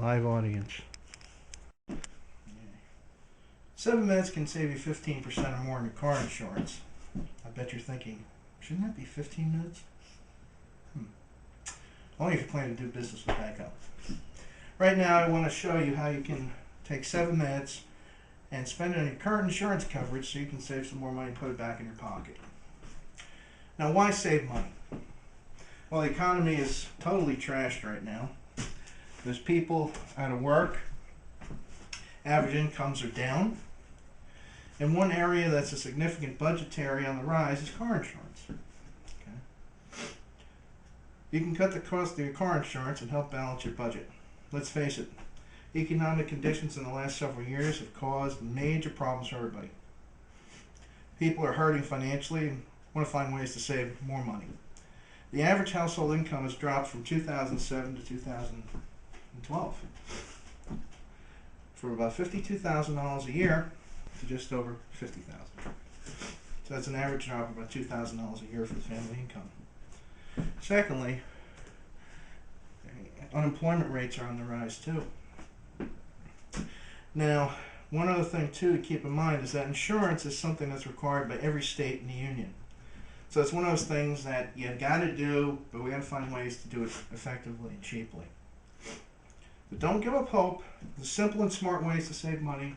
Live audience. 7 minutes can save you 15% or more in your car insurance. I bet you're thinking, shouldn't that be 15 minutes? Only if you plan to do business with Geico. Right now, I want to show you how you can take 7 minutes and spend it on your current insurance coverage so you can save some more money and put it back in your pocket. Now, why save money? Well, the economy is totally trashed right now. There's people out of work. Average incomes are down. And one area that's a significant budgetary on the rise is car insurance. Okay. You can cut the cost of your car insurance and help balance your budget. Let's face it, economic conditions in the last several years have caused major problems for everybody. People are hurting financially and want to find ways to save more money. The average household income has dropped from 2007 to 2012 from about $52,000 a year to just over $50,000. So that's an average drop of about $2,000 a year for the family income. Secondly, unemployment rates are on the rise too. Now, one other thing too to keep in mind is that insurance is something that's required by every state in the union. So it's one of those things that you got to do, but we got to find ways to do it effectively and cheaply. But don't give up hope. There's simple and smart ways to save money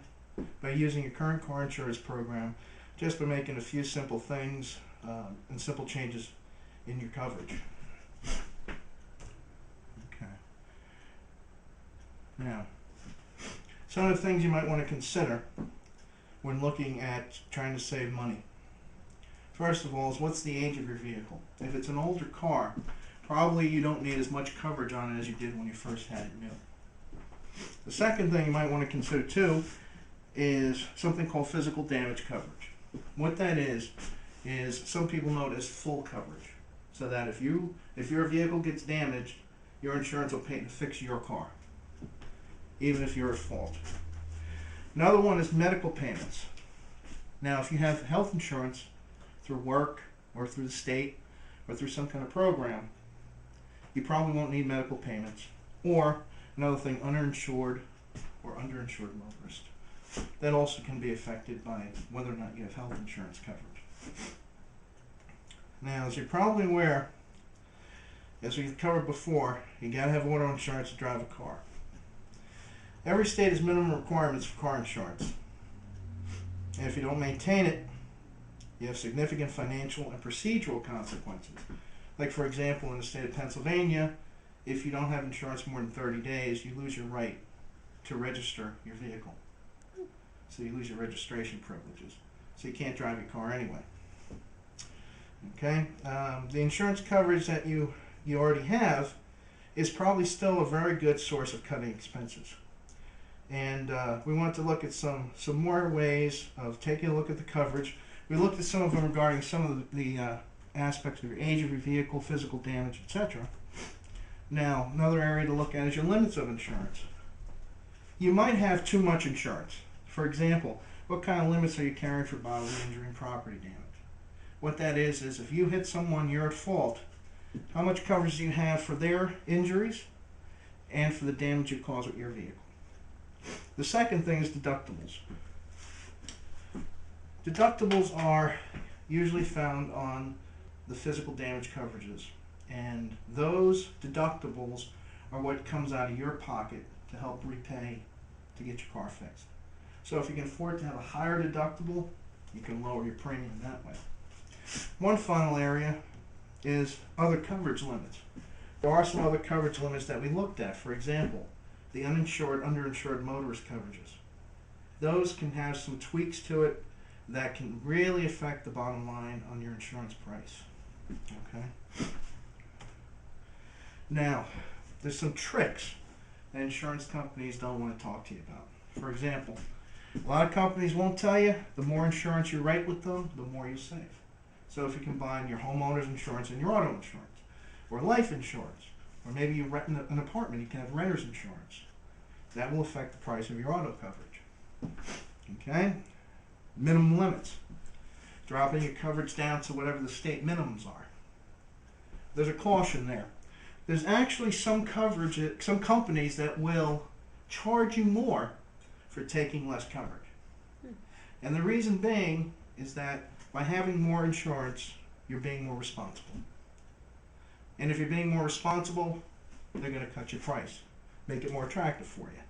by using your current car insurance program, just by making a few simple things and simple changes in your coverage. Okay. Now, some of the things you might want to consider when looking at trying to save money. First of all is, what's the age of your vehicle? If it's an older car, probably you don't need as much coverage on it as you did when you first had it new. The second thing you might want to consider too is something called physical damage coverage. What that is some people know it as full coverage. So that if your vehicle gets damaged, your insurance will pay to fix your car, even if you're at fault. Another one is medical payments. Now, if you have health insurance through work or through the state or through some kind of program, you probably won't need medical payments. Or another thing, uninsured or underinsured motorist. That also can be affected by whether or not you have health insurance coverage. Now, as you're probably aware, as we've covered before, you got to have auto insurance to drive a car. Every state has minimum requirements for car insurance. And if you don't maintain it, you have significant financial and procedural consequences. Like, for example, in the state of Pennsylvania, if you don't have insurance more than 30 days, you lose your right to register your vehicle. So you lose your registration privileges. So you can't drive your car anyway. Okay? The insurance coverage that you already have is probably still a very good source of cutting expenses. And we want to look at some more ways of taking a look at the coverage. We looked at some of them regarding some of the aspects of your age of your vehicle, physical damage, etc. Now, another area to look at is your limits of insurance. You might have too much insurance. For example, what kind of limits are you carrying for bodily injury and property damage? What that is if you hit someone, you're at fault. How much coverage do you have for their injuries and for the damage you cause with your vehicle? The second thing is deductibles. Deductibles are usually found on the physical damage coverages, and those deductibles are what comes out of your pocket to help repay to get your car fixed. So if you can afford to have a higher deductible, you can lower your premium that way. One final area is other coverage limits. There are some other coverage limits that we looked at. For example, the uninsured, underinsured motorist coverages. Those can have some tweaks to it that can really affect the bottom line on your insurance price. Okay? Now, there's some tricks that insurance companies don't want to talk to you about. For example, a lot of companies won't tell you the more insurance you write with them, the more you save. So if you combine your homeowner's insurance and your auto insurance, or life insurance, or maybe you rent an apartment, you can have renter's insurance. That will affect the price of your auto coverage. Okay? Minimum limits. Dropping your coverage down to whatever the state minimums are. There's a caution there. There's actually some coverage, some companies that will charge you more for taking less coverage. And the reason being is that by having more insurance, you're being more responsible. And if you're being more responsible, they're going to cut your price, make it more attractive for you.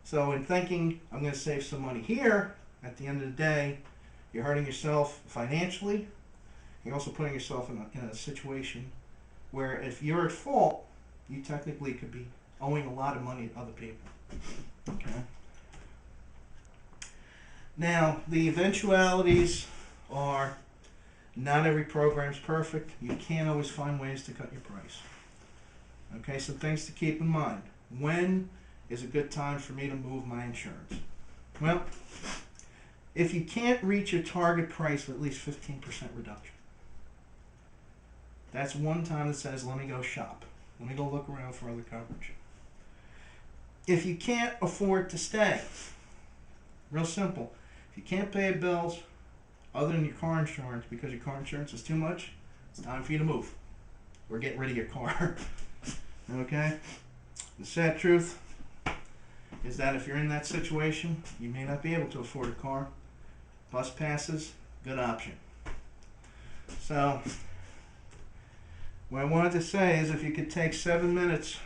So in thinking, I'm going to save some money here, at the end of the day, you're hurting yourself financially. You're also putting yourself in a situation where if you're at fault, you technically could be owing a lot of money to other people. Okay. Now, the eventualities are not every program's perfect. You can't always find ways to cut your price. Okay, some things to keep in mind. When is a good time for me to move my insurance? Well, if you can't reach your target price of at least 15% reduction, that's one time that says, let me go shop. Let me go look around for other coverage. If you can't afford to stay, real simple. If you can't pay your bills other than your car insurance because your car insurance is too much, it's time for you to move or get rid of your car. Okay? The sad truth is that if you're in that situation, you may not be able to afford a car. Bus passes, good option. So, what I wanted to say is if you could take 7 minutes,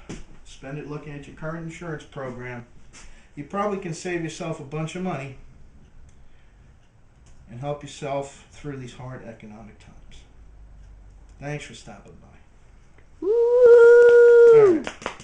spend it looking at your current insurance program, you probably can save yourself a bunch of money and help yourself through these hard economic times. Thanks for stopping by. Woo! All right.